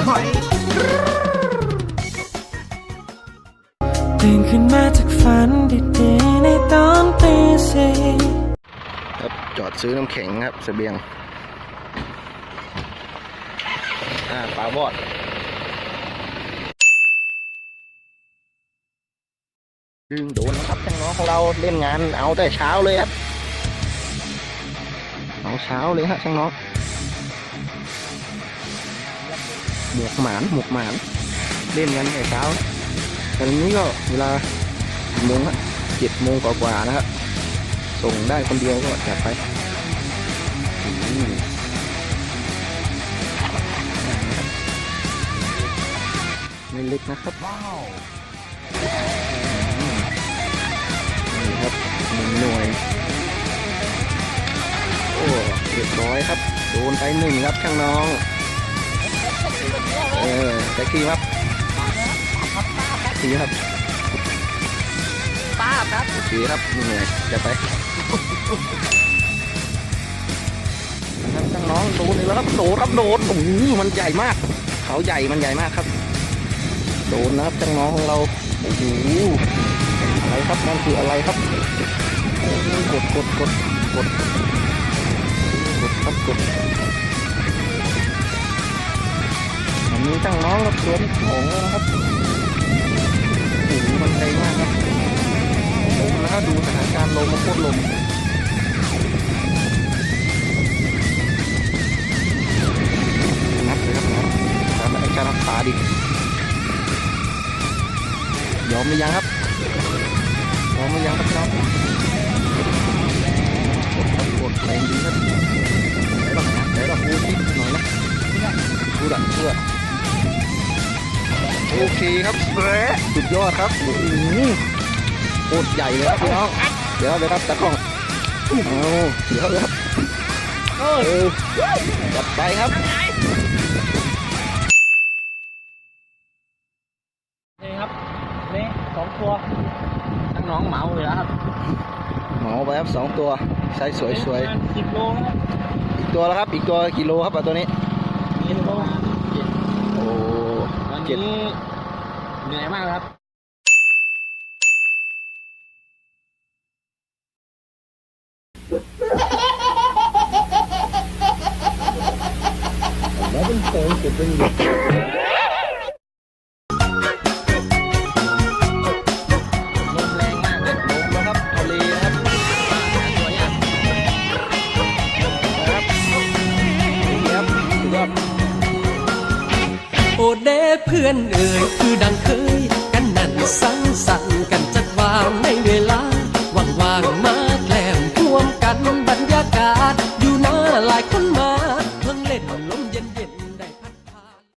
หอยตื่นขึ้นมาจากฝันดีๆในตอนตีสี่ครับจอดซื้อน้ำแข็งครับเสบียงปลาวอดดึงโดนนะครับช่างน้องของเราเล่นงานเอาแต่เช้าเลยครับเอาเช้าเลยฮะช่างน้องหมวกหมานเล่นกันแต่เช้าตอนนี้ก็เวลาโมงฮะ7 โมงกว่าๆนะครับส่งได้คนเดียวก็จัดไปไม่เล็กนะครับว้าวนี่ครับ1 หน่วยโอ้เรียบร้อยครับโดนไป1ครับช่างน้องแท็กซี่ครับทีครับป้าครับโอเคครับ1 หน่วยจะไปครับช่างน้องโดนเลยแล้วครับโดนโอ้โหมันใหญ่มากเขาใหญ่มันใหญ่มากครับโดนนะครับช่างน้องของเราโอ้โหอะไรครับนั่นคืออะไรครับกดครับอันนี้ช่างน้องรับสวนของแล้วนะครับโอ้โหมันใหญ่มากครับลมนะดูสถานการณ์ลมมันโคตรลมนับเลยครับนะตามไอ้การรักษาดิยอมหรือยังครับยอมหรือยังครับน้องกดแรงดีครับเดี๋ยวเราพูดนิดหน่อยนะพูดโอเคครับสุดยอดครับโคตรใหญ่เลยครับพี่น้องเดี๋ยวเลยครับตะกล้องเดี๋ยวเลยครับจัดไปครับนี่ครับนี่2 ตัวทั้งน้องเหมาเลยครับเหมาไปครับ2 ตัวไซส์สวยๆ10 โลครับอีกตัวแล้วครับอีกตัวกิโลครับตัวนี้7 โลโอ้วันนี้เหนื่อยมากครับแล้วเป็นโผล่เก็บเป็นหยดลมแรงมากเลยลมนะครับทะเลนะครับตัวยากครับนี่ครับสุดยอดโอเด้เพื่อนเอ่ยคือดังเคยกันนั่นสังสรรค์กันจัดวางในเวลาว่างๆมาแกล้มท่วมกันบรรยากาศอยู่หน้าหลายคน